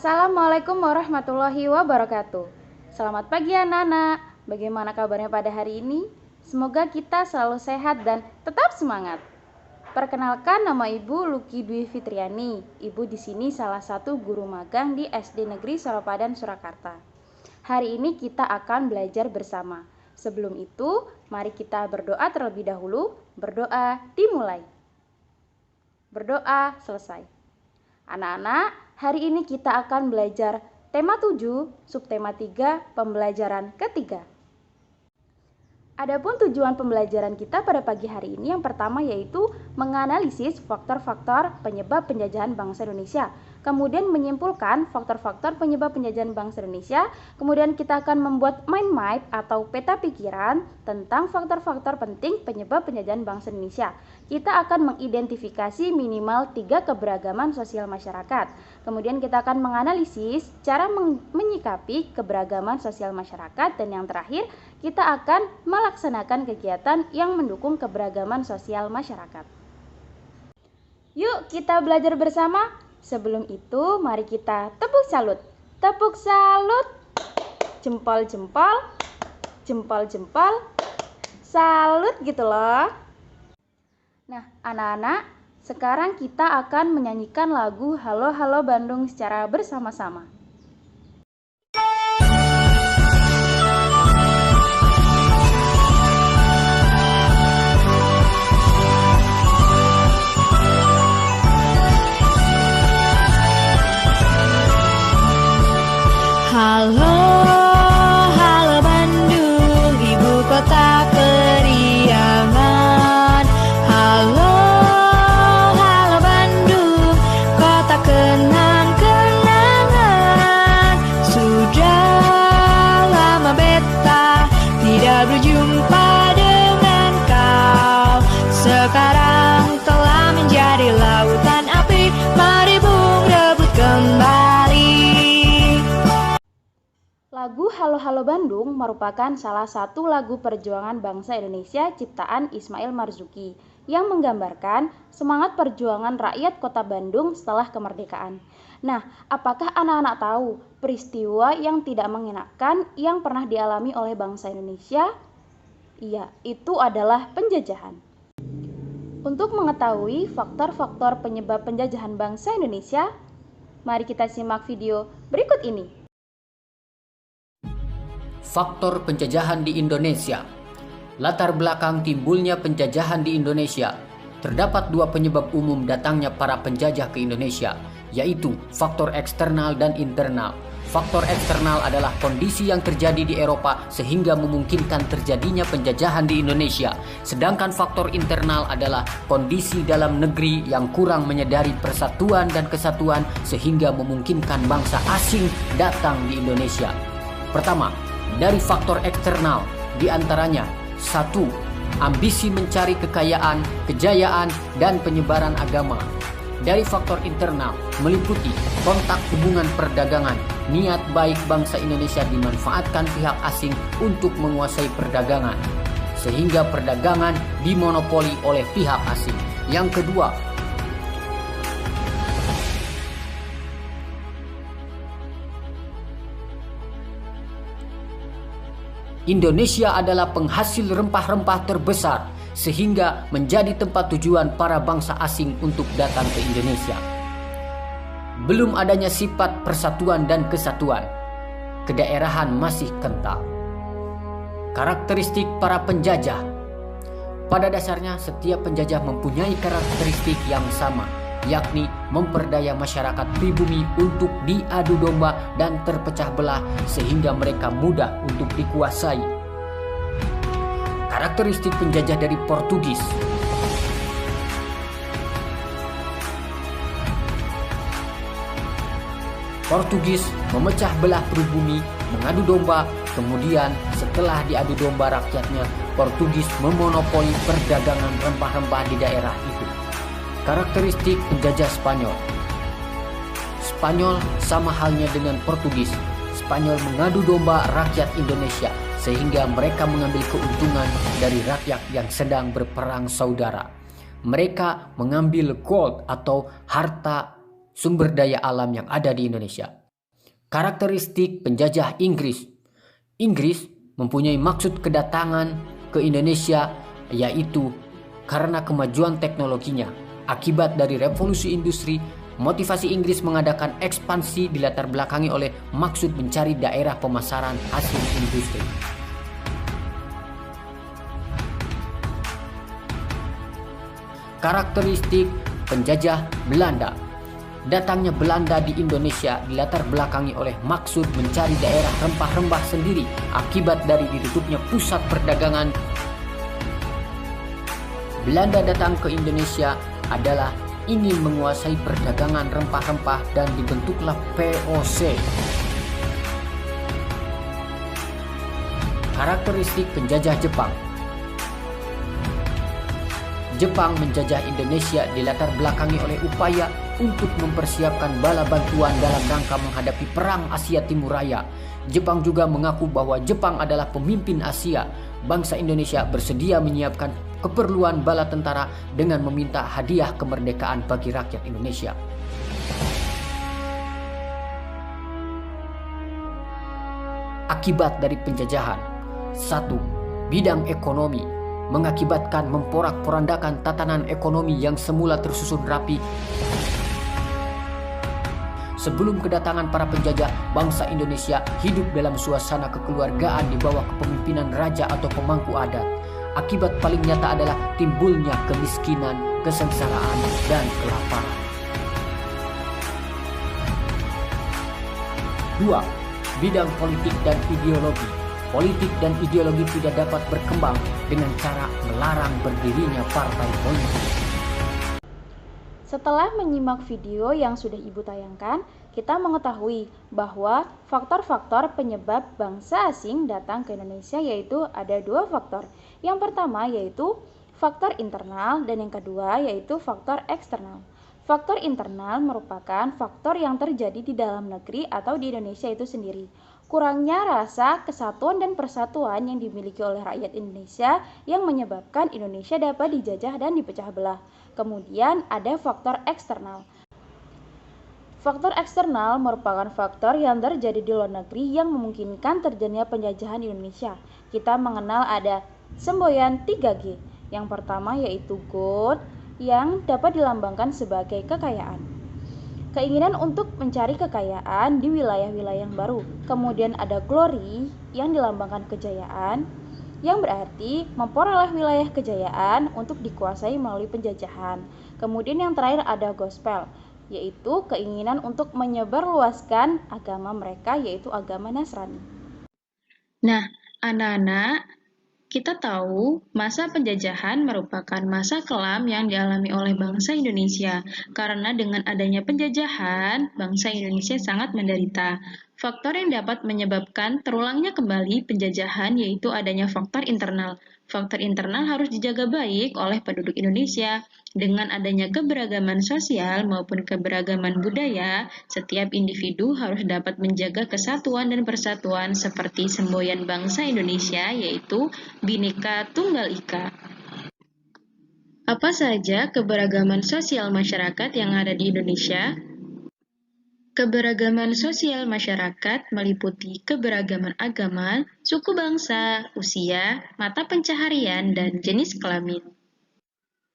Assalamualaikum warahmatullahi wabarakatuh. Selamat pagi anak-anak. Bagaimana kabarnya pada hari ini? Semoga kita selalu sehat dan tetap semangat. Perkenalkan, nama Ibu Luki Dwi Fitriani. Ibu di sini salah satu guru magang di SD Negeri Soropadan, Surakarta. Hari ini kita akan belajar bersama. Sebelum itu, mari kita berdoa terlebih dahulu. Berdoa dimulai. Berdoa selesai. Anak-anak, hari ini kita akan belajar tema 7, subtema 3, pembelajaran ketiga. Adapun tujuan pembelajaran kita pada pagi hari ini yang pertama yaitu menganalisis faktor-faktor penyebab penjajahan bangsa Indonesia. Kemudian menyimpulkan faktor-faktor penyebab penjajahan bangsa Indonesia. Kemudian kita akan membuat mind map atau peta pikiran tentang faktor-faktor penting penyebab penjajahan bangsa Indonesia. Kita akan mengidentifikasi minimal 3 keberagaman sosial masyarakat. Kemudian kita akan menganalisis cara menyikapi keberagaman sosial masyarakat. Dan yang terakhir, kita akan melaksanakan kegiatan yang mendukung keberagaman sosial masyarakat. Yuk kita belajar bersama. Sebelum itu, mari kita tepuk salut. Tepuk salut. Jempol-jempol. Jempol-jempol. Salut gitu loh. Nah, anak-anak, sekarang kita akan menyanyikan lagu Halo Halo Bandung secara bersama-sama. Halo, halo Bandung, ibu kota periangan. Halo, halo Bandung, kota kenang-kenangan. Sudah lama beta tidak berjumpa dengan kau. Sekarang telah menjadi lautan api, mari bung rebut kembali. Lagu Halo Halo Bandung merupakan salah satu lagu perjuangan bangsa Indonesia ciptaan Ismail Marzuki yang menggambarkan semangat perjuangan rakyat kota Bandung setelah kemerdekaan. Nah, apakah anak-anak tahu peristiwa yang tidak mengenakan yang pernah dialami oleh bangsa Indonesia? Iya, itu adalah penjajahan. Untuk mengetahui faktor-faktor penyebab penjajahan bangsa Indonesia, mari kita simak video berikut ini. Faktor penjajahan di Indonesia. Latar belakang timbulnya penjajahan di Indonesia. Terdapat 2 penyebab umum datangnya para penjajah ke Indonesia, yaitu faktor eksternal dan internal. Faktor eksternal adalah kondisi yang terjadi di Eropa sehingga memungkinkan terjadinya penjajahan di Indonesia. Sedangkan faktor internal adalah kondisi dalam negeri yang kurang menyadari persatuan dan kesatuan sehingga memungkinkan bangsa asing datang di Indonesia. Pertama, dari faktor eksternal, diantaranya 1. Ambisi mencari kekayaan, kejayaan, dan penyebaran agama. Dari faktor internal, meliputi kontak hubungan perdagangan, niat baik bangsa Indonesia dimanfaatkan pihak asing untuk menguasai perdagangan, sehingga perdagangan dimonopoli oleh pihak asing. Yang kedua, Indonesia adalah penghasil rempah-rempah terbesar sehingga menjadi tempat tujuan para bangsa asing untuk datang ke Indonesia. Belum adanya sifat persatuan dan kesatuan. Kedaerahan masih kental. Karakteristik para penjajah. Pada dasarnya setiap penjajah mempunyai karakteristik yang sama, yakni memperdaya masyarakat pribumi untuk diadu domba dan terpecah belah sehingga mereka mudah untuk dikuasai. Karakteristik penjajah dari Portugis. Portugis memecah belah pribumi, mengadu domba, kemudian setelah diadu domba rakyatnya, Portugis memonopoli perdagangan rempah-rempah di daerah itu. Karakteristik penjajah Spanyol. Spanyol sama halnya dengan Portugis. Spanyol mengadu domba rakyat Indonesia sehingga mereka mengambil keuntungan dari rakyat yang sedang berperang saudara. Mereka mengambil gold atau harta sumber daya alam yang ada di Indonesia. Karakteristik penjajah Inggris. Inggris mempunyai maksud kedatangan ke Indonesia yaitu karena kemajuan teknologinya. Akibat dari revolusi industri, motivasi Inggris mengadakan ekspansi dilatar belakangi oleh maksud mencari daerah pemasaran hasil industri. Karakteristik penjajah Belanda. Datangnya Belanda di Indonesia dilatar belakangi oleh maksud mencari daerah rempah-rempah sendiri akibat dari ditutupnya pusat perdagangan. Belanda datang ke Indonesia adalah ingin menguasai perdagangan rempah-rempah dan dibentuklah VOC. Karakteristik penjajah Jepang. Jepang menjajah Indonesia dilatar belakangi oleh upaya untuk mempersiapkan bala bantuan dalam rangka menghadapi Perang Asia Timur Raya. Jepang juga mengaku bahwa Jepang adalah pemimpin Asia. Bangsa Indonesia bersedia menyiapkan keperluan bala tentara dengan meminta hadiah kemerdekaan bagi rakyat Indonesia. Akibat dari penjajahan. 1. Bidang ekonomi. Mengakibatkan memporak-porandakan tatanan ekonomi yang semula tersusun rapi. Sebelum kedatangan para penjajah, bangsa Indonesia hidup dalam suasana kekeluargaan di bawah kepemimpinan raja atau pemangku adat. Akibat paling nyata adalah timbulnya kemiskinan, kesengsaraan, dan kelaparan. 2. Bidang politik dan ideologi. Politik dan ideologi tidak dapat berkembang dengan cara melarang berdirinya partai politik. Setelah menyimak video yang sudah Ibu tayangkan, kita mengetahui bahwa faktor-faktor penyebab bangsa asing datang ke Indonesia yaitu ada 2 faktor. Yang pertama yaitu faktor internal dan yang kedua yaitu faktor eksternal. Faktor internal merupakan faktor yang terjadi di dalam negeri atau di Indonesia itu sendiri. Kurangnya rasa kesatuan dan persatuan yang dimiliki oleh rakyat Indonesia yang menyebabkan Indonesia dapat dijajah dan dipecah belah. Kemudian ada faktor eksternal. Faktor eksternal merupakan faktor yang terjadi di luar negeri yang memungkinkan terjadinya penjajahan Indonesia. Kita mengenal ada semboyan 3G. Yang pertama yaitu God yang dapat dilambangkan sebagai kekayaan. Keinginan untuk mencari kekayaan di wilayah-wilayah yang baru. Kemudian ada glory yang dilambangkan kejayaan, yang berarti memperoleh wilayah kejayaan untuk dikuasai melalui penjajahan. Kemudian yang terakhir ada gospel, yaitu keinginan untuk menyebarluaskan agama mereka, yaitu agama Nasrani. Nah, anak-anak, kita tahu masa penjajahan merupakan masa kelam yang dialami oleh bangsa Indonesia. Karena dengan adanya penjajahan, bangsa Indonesia sangat menderita. Faktor yang dapat menyebabkan terulangnya kembali penjajahan yaitu adanya faktor internal. Faktor internal harus dijaga baik oleh penduduk Indonesia. Dengan adanya keberagaman sosial maupun keberagaman budaya, setiap individu harus dapat menjaga kesatuan dan persatuan seperti semboyan bangsa Indonesia yaitu Bhinneka Tunggal Ika. Apa saja keberagaman sosial masyarakat yang ada di Indonesia? Keberagaman sosial masyarakat meliputi keberagaman agama, suku bangsa, usia, mata pencaharian, dan jenis kelamin.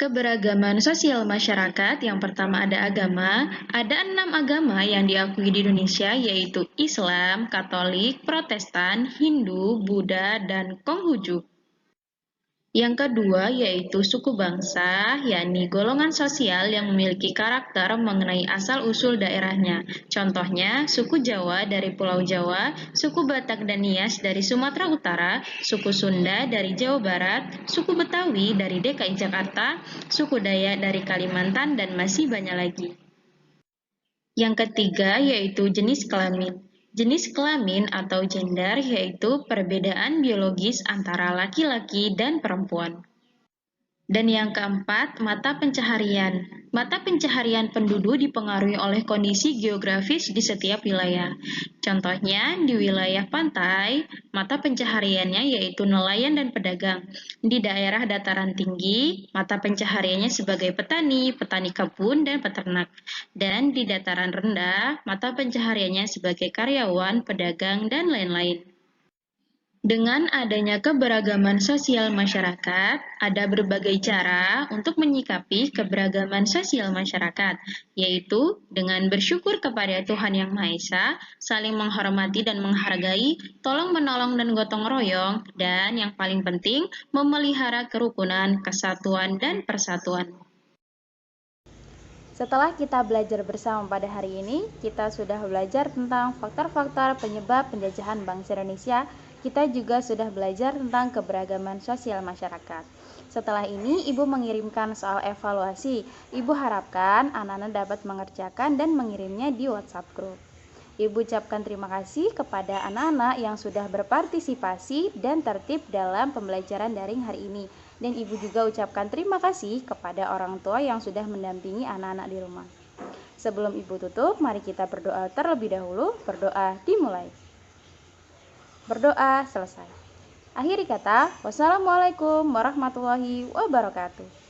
Keberagaman sosial masyarakat yang pertama ada agama, ada 6 agama yang diakui di Indonesia yaitu Islam, Katolik, Protestan, Hindu, Buddha, dan Konghucu. Yang kedua yaitu suku bangsa, yakni golongan sosial yang memiliki karakter mengenai asal-usul daerahnya. Contohnya, suku Jawa dari Pulau Jawa, suku Batak dan Nias dari Sumatera Utara, suku Sunda dari Jawa Barat, suku Betawi dari DKI Jakarta, suku Dayak dari Kalimantan, dan masih banyak lagi. Yang ketiga yaitu jenis kelamin. Jenis kelamin atau gender yaitu perbedaan biologis antara laki-laki dan perempuan. Dan yang keempat, mata pencaharian. Mata pencaharian penduduk dipengaruhi oleh kondisi geografis di setiap wilayah. Contohnya, di wilayah pantai, mata pencahariannya yaitu nelayan dan pedagang. Di daerah dataran tinggi, mata pencahariannya sebagai petani, petani kebun, dan peternak. Dan di dataran rendah, mata pencahariannya sebagai karyawan, pedagang, dan lain-lain. Dengan adanya keberagaman sosial masyarakat, ada berbagai cara untuk menyikapi keberagaman sosial masyarakat, yaitu dengan bersyukur kepada Tuhan Yang Maha Esa, saling menghormati dan menghargai, tolong-menolong dan gotong royong, dan yang paling penting, memelihara kerukunan, kesatuan, dan persatuan. Setelah kita belajar bersama pada hari ini, kita sudah belajar tentang faktor-faktor penyebab penjajahan bangsa Indonesia. Kita juga sudah belajar tentang keberagaman sosial masyarakat. Setelah ini, Ibu mengirimkan soal evaluasi. Ibu harapkan anak-anak dapat mengerjakan dan mengirimnya di WhatsApp group. Ibu ucapkan terima kasih kepada anak-anak yang sudah berpartisipasi dan tertib dalam pembelajaran daring hari ini. Dan Ibu juga ucapkan terima kasih kepada orang tua yang sudah mendampingi anak-anak di rumah. Sebelum Ibu tutup, mari kita berdoa terlebih dahulu. Berdoa dimulai. Berdoa selesai. Akhiri kata, wassalamualaikum warahmatullahi wabarakatuh.